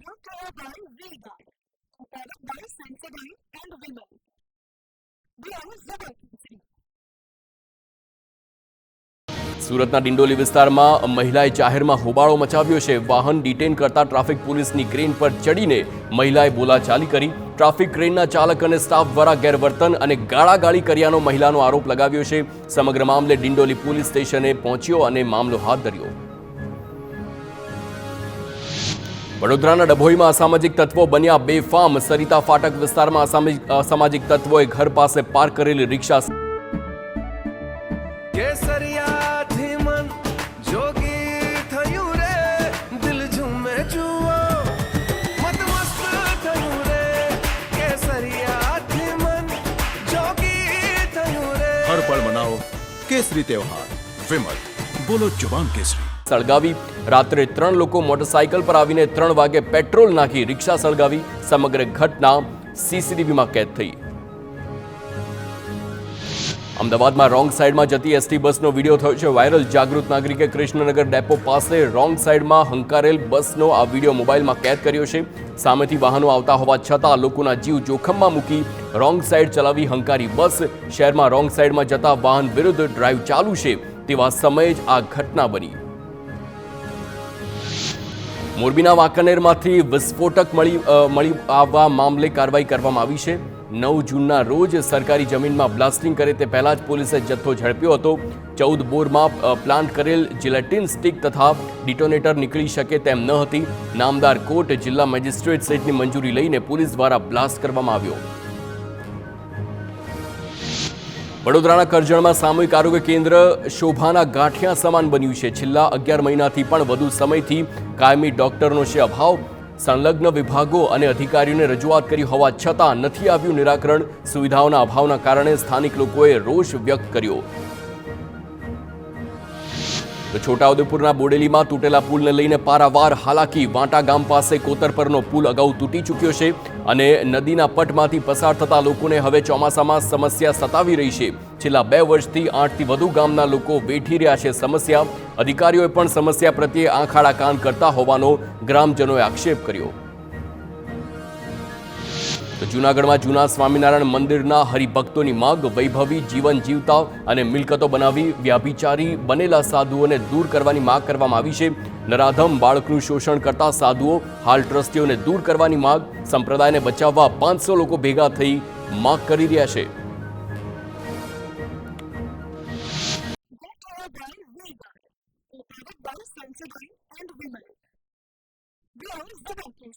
brought to you by V-Guard, a product by Sensodyne and Vimal. We are Zubaki. સુરતના ડિંડોલી વિસ્તારમાં મહિલાએ જાહેરમાં હોબાળો મચાવ્યો છે. વાહન ડિટેન કરતા ટ્રાફિક પોલીસની ક્રેન પર ચડીને મહિલાએ બોલાચાલી કરી. ટ્રાફિક ક્રેનના ચાલક અને સ્ટાફ દ્વારા ગેરવર્તન અને ગાળાગાળી કર્યાનો મહિલાનો આરોપ લગાવ્યો છે. સમગ્ર મામલે ડિંડોલી પોલીસ સ્ટેશને પહોંચ્યો અને મામલો હાથ ધર્યો. વડોદરાના ડભોઈમાં અસામાજિક તત્વો બન્યા બેફામ. સરિતા ફાટક વિસ્તારમાં અસામાજિક તત્વોએ ઘર પાસે પાર્ક કરેલી રિક્ષા हर पल मनाओ केसरी त्योहार विमल बोलो जुबान केसरी સળગાવી. રાત્રે 3 લોકો મોટરસાયકલ પર આવીને 3 વાગે પેટ્રોલ નાખી રિક્ષા સળગાવી. સમગ્ર ઘટના સીસીટીવીમાં કેદ થઈ. અમદાવાદમાં રોંગ સાઈડમાં જતી એસટી બસનો વિડીયો થયો છે વાયરલ. જાગૃત નાગરિકે કૃષ્ણનગર ડેપો પાસે રોંગ સાઈડમાં હંકારેલ બસનો આ વિડીયો મોબાઈલમાં કેદ કર્યો છે. સામેથી વાહનો આવતા હોવા છતાં લોકોના જીવ જોખમમાં મૂકી રોંગ સાઈડ ચલાવી હંકારી બસ. શહેરમાં રોંગ સાઈડમાં જતા વાહન વિરુદ્ધ ડ્રાઈવ ચાલુ છે તેવા સમયે જ આ ઘટના બની. મોરબીના વાંકાનેરમાંથી વિસ્ફોટક મળી આવવા મામલે કાર્યવાહી કરવામાં આવી છે. 9 જૂનના રોજ સરકારી જમીનમાં બ્લાસ્ટિંગ કરે તે પહેલા જ પોલીસે જથ્થો ઝડપ્યો હતો. 14 બોરમાં પ્લાન્ટ કરેલ જિલેટિન સ્ટિક તથા ડિટોનેટર નીકળી શકે તેમ ન હતી. નામદાર કોર્ટ જિલ્લા મેજિસ્ટ્રેટ સહિતની મંજૂરી લઈને પોલીસ દ્વારા બ્લાસ્ટ કરવામાં આવ્યો. વડોદરાના કરજણમાં સામૂહિક આરોગ્ય કેન્દ્ર શોભાના ગાંઠિયા સમાન બન્યું છે. છેલ્લા 11 મહિનાથી પણ વધુ સમયથી કાયમી ડોક્ટરનો છે અભાવ. સંલગ્ન વિભાગો અને અધિકારીઓને રજૂઆત કરી હોવા છતાં નથી આવ્યું નિરાકરણ. સુવિધાઓના અભાવના કારણે સ્થાનિક લોકોએ રોષ વ્યક્ત કર્યો. તો છોટાઉદેપુરના બોડેલીમાં તૂટેલા પુલને લઈને પારાવાર હાલાકી. વાંટા ગામ પાસે કોતર પરનો પુલ અગાઉ તૂટી ચૂક્યો છે અને નદીના પટમાંથી પસાર થતા લોકોને હવે ચોમાસામાં સમસ્યા સતાવી રહી છે. છેલ્લા 2 વર્ષથી 8થી વધુ ગામના લોકો વેઠી રહ્યા છે સમસ્યા. અધિકારીઓએ પણ સમસ્યા પ્રત્યે આંખ આડા કાન કરતા હોવાનો ગ્રામજનોએ આક્ષેપ કર્યો. તો જૂનાગઢમાં જૂના સ્વામિનારાયણ મંદિરના હરિભક્તોની માંગ. વૈભવી જીવન જીવતા અને મિલકતો બનાવી વ્યાભિચારી બનેલા સાધુઓને દૂર કરવાની માંગ કરવામાં આવી છે. નરાધમ બાળકનું શોષણ કરતા સાધુઓ હાલ ટ્રસ્ટીઓને દૂર કરવાની માંગ. સંપ્રદાયને બચાવવા 500 લોકો ભેગા થઈ માંગ કરી રહ્યા છે. By Sensodyne and Vimal. We are Zubaki.